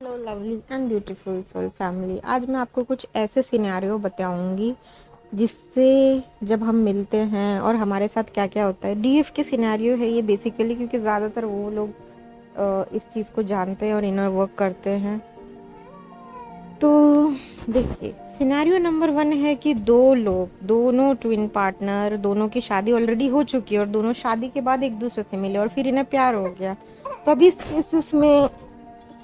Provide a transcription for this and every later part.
Hello lovely and beautiful soul family. आज मैं आपको कुछ ऐसे सिनेरियो बताऊंगी जिससे जब हम मिलते हैं और हमारे साथ क्या क्या होता है। डीएफ के सिनेरियो है ये बेसिकली, क्योंकि ज़्यादातर वो लोग इस चीज़ को जानते हैं और इनर वर्क करते हैं। तो देखिए, सिनेरियो नंबर 1 है कि दो लोग, दोनों ट्विन पार्टनर, दोनों की शादी ऑलरेडी हो चुकी है और दोनों शादी के बाद एक दूसरे से मिले और फिर इन्हें प्यार हो गया। तो अभी इस केसेस में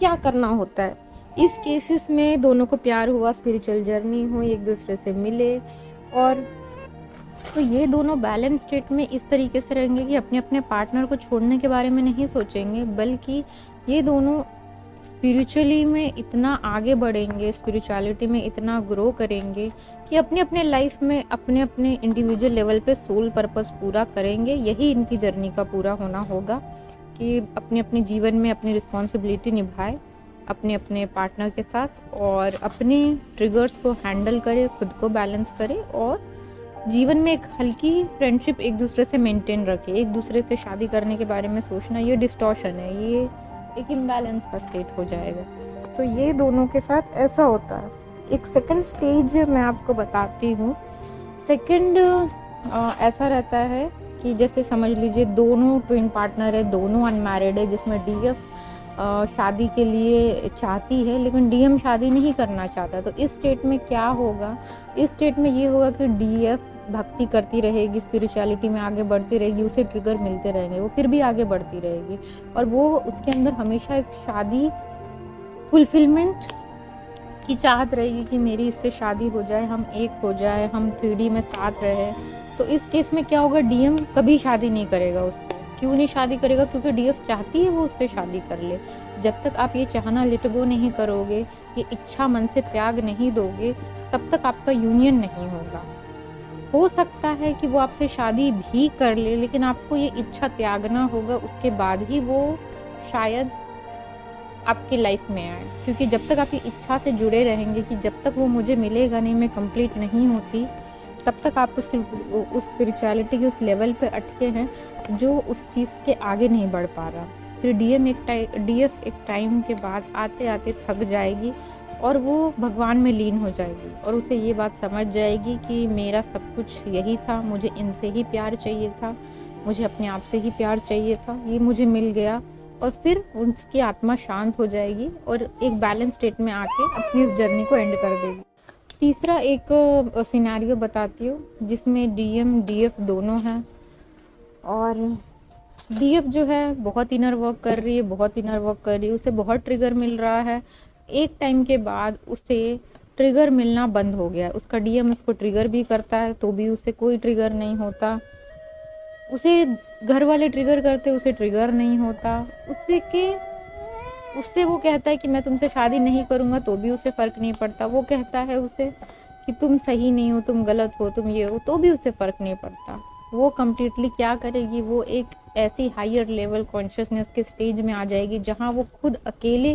क्या करना होता है? इस केसेस में दोनों को प्यार हुआ, स्पिरिचुअल जर्नी हुई, एक दूसरे से मिले, और तो ये दोनों बैलेंस स्टेट में इस तरीके से रहेंगे कि अपने अपने पार्टनर को छोड़ने के बारे में नहीं सोचेंगे, बल्कि ये दोनों स्पिरिचुअली में इतना आगे बढ़ेंगे, स्पिरिचुअलिटी में इतना ग्रो करेंगे कि अपने अपने लाइफ में अपने अपने इंडिविजुअल लेवल पे सोल पर्पस पूरा करेंगे। यही इनकी जर्नी का पूरा होना होगा कि अपने अपने जीवन में अपनी रिस्पॉन्सिबिलिटी निभाए अपने अपने पार्टनर के साथ, और अपने ट्रिगर्स को हैंडल करे, खुद को बैलेंस करे, और जीवन में एक हल्की फ्रेंडशिप एक दूसरे से मेंटेन रखे। एक दूसरे से शादी करने के बारे में सोचना ये डिस्टॉर्शन है, ये एक इम्बैलेंस का स्टेट हो जाएगा। तो ये दोनों के साथ ऐसा होता है। एक सेकंड स्टेज मैं आपको बताती हूँ। सेकंड ऐसा रहता है कि जैसे समझ लीजिए दोनों ट्विन पार्टनर है, दोनों अनमैरिड है, जिसमें डीएफ शादी के लिए चाहती है लेकिन डीएम शादी नहीं करना चाहता। तो इस स्टेट में क्या होगा? इस स्टेट में ये होगा कि डीएफ भक्ति करती रहेगी, स्पिरिचुअलिटी में आगे बढ़ती रहेगी, उसे ट्रिगर मिलते रहेंगे, वो फिर भी आगे बढ़ती रहेगी, और वो उसके अंदर हमेशा एक शादी फुलफिलमेंट की चाहत रहेगी कि मेरी इससे शादी हो जाए, हम एक हो जाए, हम 3D में साथ रहे। तो इस केस में क्या होगा? डीएम कभी शादी नहीं करेगा उससे। क्यों नहीं शादी करेगा? क्योंकि डीएफ चाहती है वो उससे शादी कर ले। जब तक आप ये चाहना लेट गो नहीं करोगे, ये इच्छा मन से त्याग नहीं दोगे, तब तक आपका यूनियन नहीं होगा। हो सकता है कि वो आपसे शादी भी कर ले, लेकिन आपको ये इच्छा त्यागना होगा, उसके बाद ही वो शायद आपकी लाइफ में आए। क्योंकि जब तक आप ये इच्छा से जुड़े रहेंगे कि जब तक वो मुझे मिलेगा नहीं, मैं कंप्लीट नहीं होती, तब तक आप उस स्पिरिचुअलिटी के उस लेवल पे अटके हैं जो उस चीज़ के आगे नहीं बढ़ पा रहा। फिर डीएफ एक टाइम के बाद आते आते थक जाएगी और वो भगवान में लीन हो जाएगी, और उसे ये बात समझ जाएगी कि मेरा सब कुछ यही था, मुझे इनसे ही प्यार चाहिए था, मुझे अपने आप से ही प्यार चाहिए था, ये मुझे मिल गया। और फिर उसकी आत्मा शांत हो जाएगी और एक बैलेंस स्टेट में आके अपनी इस जर्नी को एंड कर देगी। तीसरा एक सिनेरियो बताती हूँ जिसमें डीएम डीएफ दोनों हैं, और डीएफ जो है बहुत इनर वर्क कर रही है, बहुत इनर वर्क कर रही है, उसे बहुत ट्रिगर मिल रहा है। एक टाइम के बाद उसे ट्रिगर मिलना बंद हो गया। उसका डीएम उसको ट्रिगर भी करता है तो भी उसे कोई ट्रिगर नहीं होता, उसे घर वाले ट्रिगर करते उसे ट्रिगर नहीं होता, उससे वो कहता है कि मैं तुमसे शादी नहीं करूंगा तो भी उसे फर्क नहीं पड़ता। वो कहता है उसे कि तुम सही नहीं हो, तुम गलत हो, तुम ये हो, तो भी उसे फर्क नहीं पड़ता। वो कम्प्लीटली क्या करेगी? वो एक ऐसी हायर लेवल कॉन्शियसनेस के स्टेज में आ जाएगी जहाँ वो खुद अकेले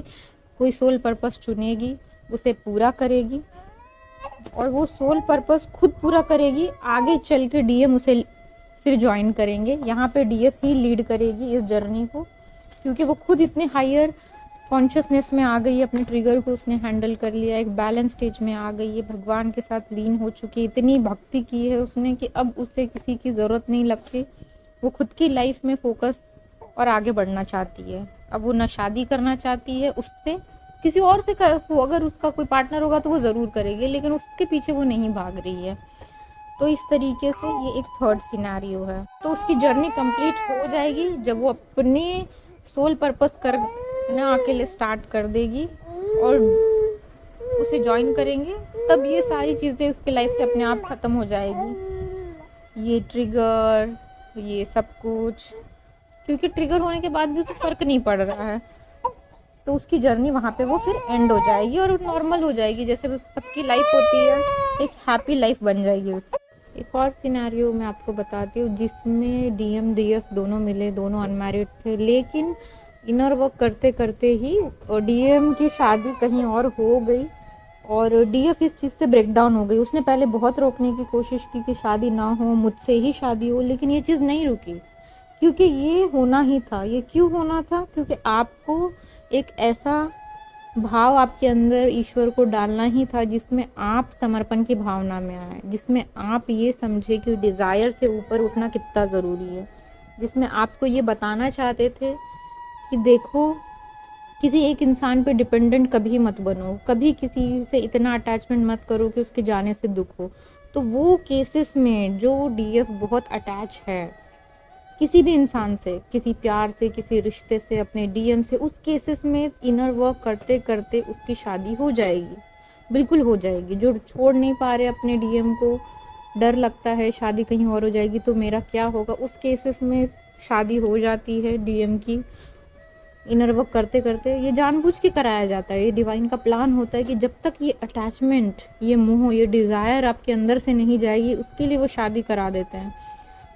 कोई सोल पर्पस चुनेगी, उसे पूरा करेगी, और वो सोल पर्पस खुद पूरा करेगी। आगे चल के डीएम उसे फिर ज्वाइन करेंगे। यहाँ पे डीएफ ही लीड करेगी इस जर्नी को, क्योंकि वो खुद इतने हायर कॉन्शियसनेस में आ गई है, अपने ट्रिगर को उसने हैंडल कर लिया, एक बैलेंस स्टेज में आ गई है, भगवान के साथ लीन हो चुकी है, इतनी भक्ति की है उसने कि अब उसे किसी की ज़रूरत नहीं लगती। वो खुद की लाइफ में फोकस और आगे बढ़ना चाहती है। अब वो ना शादी करना चाहती है, उससे किसी और से अगर उसका कोई पार्टनर होगा तो वो ज़रूर करेगी, लेकिन उसके पीछे वो नहीं भाग रही है। तो इस तरीके से ये एक थर्ड सिनेरियो है। तो उसकी जर्नी कंप्लीट हो जाएगी जब वो अपने सोल पर्पस करना अकेले स्टार्ट कर देगी और उसे ज्वाइन करेंगे, तब ये सारी चीज़ें उसके लाइफ से अपने आप ख़त्म हो जाएगी। ये ट्रिगर, ये सब कुछ, क्योंकि ट्रिगर होने के बाद भी उसे फ़र्क नहीं पड़ रहा है, तो उसकी जर्नी वहाँ पे वो फिर एंड हो जाएगी और नॉर्मल हो जाएगी, जैसे सबकी लाइफ होती है, एक हैप्पी लाइफ बन जाएगी उसकी। एक और सिनेरियो मैं आपको बताती हूँ जिसमें डीएम डीएफ दोनों मिले, दोनों अनमैरिड थे, लेकिन इनर वर्क करते करते ही डीएम की शादी कहीं और हो गई और डीएफ इस चीज़ से ब्रेक डाउन हो गई। उसने पहले बहुत रोकने की कोशिश की कि शादी ना हो, मुझसे ही शादी हो, लेकिन ये चीज़ नहीं रुकी, क्योंकि ये होना ही था। ये क्यों होना था? क्योंकि आपको एक ऐसा भाव आपके अंदर ईश्वर को डालना ही था, जिसमें आप समर्पण की भावना में आए, जिसमें आप ये समझे कि डिज़ायर से ऊपर उठना कितना ज़रूरी है, जिसमें आपको ये बताना चाहते थे कि देखो, किसी एक इंसान पे डिपेंडेंट कभी मत बनो, कभी किसी से इतना अटैचमेंट मत करो कि उसके जाने से दुख हो। तो वो केसेस में जो डीएफ बहुत अटैच है किसी भी इंसान से, किसी प्यार से, किसी रिश्ते से, अपने डीएम से, उस केसेस में इनर वर्क करते करते उसकी शादी हो जाएगी, बिल्कुल हो जाएगी। जो छोड़ नहीं पा रहे अपने डीएम को, डर लगता है शादी कहीं और हो जाएगी तो मेरा क्या होगा, उस केसेस में शादी हो जाती है डीएम की। इनर वर्क करते करते ये जानबूझ के कराया जाता है, ये डिवाइन का प्लान होता है कि जब तक ये अटैचमेंट, ये मोह, ये डिज़ायर आपके अंदर से नहीं जाएगी, उसके लिए वो शादी करा देते हैं।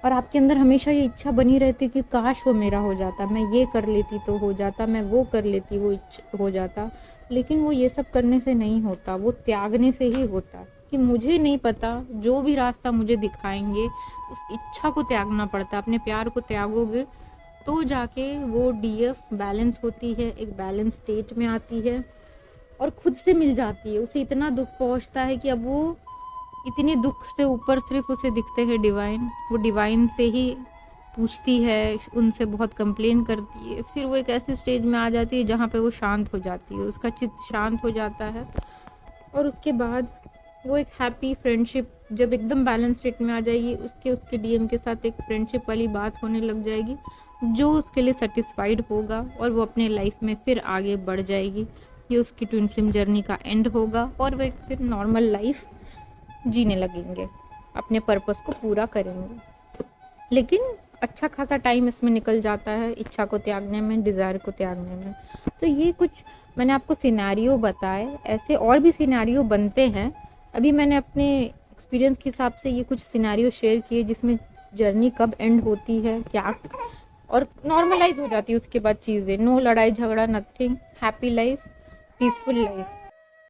और आपके अंदर हमेशा ये इच्छा बनी रहती कि काश वो मेरा हो जाता, मैं ये कर लेती तो हो जाता, मैं वो कर लेती वो हो जाता। लेकिन वो ये सब करने से नहीं होता, वो त्यागने से ही होता। कि मुझे नहीं पता, जो भी रास्ता मुझे दिखाएंगे उस इच्छा को त्यागना पड़ता है। अपने प्यार को त्यागोगे तो जाके वो डीएफ बैलेंस होती है, एक बैलेंस स्टेट में आती है और खुद से मिल जाती है। उसे इतना दुख पहुंचता है कि अब वो इतने दुख से ऊपर सिर्फ उसे दिखते हैं डिवाइन। वो डिवाइन से ही पूछती है, उनसे बहुत कंप्लेन करती है, फिर वो एक ऐसे स्टेज में आ जाती है जहाँ पे वो शांत हो जाती है, उसका चित्त शांत हो जाता है। और उसके बाद वो एक हैप्पी फ्रेंडशिप जब एकदम बैलेंस स्टेट में आ जाएगी, उसके डीएम के साथ एक फ्रेंडशिप वाली बात होने लग जाएगी, जो उसके लिए सेटिस्फाइड होगा और वो अपने लाइफ में फिर आगे बढ़ जाएगी। ये उसकी ट्विन फ्लेम जर्नी का एंड होगा और वे फिर नॉर्मल लाइफ जीने लगेंगे, अपने पर्पस को पूरा करेंगे। लेकिन अच्छा खासा टाइम इसमें निकल जाता है, इच्छा को त्यागने में, डिज़ायर को त्यागने में। तो ये कुछ मैंने आपको सिनेरियो बताए, ऐसे और भी सिनेरियो बनते हैं। अभी मैंने अपने एक्सपीरियंस के हिसाब से ये कुछ सिनेरियो शेयर किए जिसमें जर्नी कब एंड होती है, क्या, और नॉर्मलाइज हो जाती है उसके बाद चीज़ें। नो लड़ाई झगड़ा, nothing, happy life, peaceful life.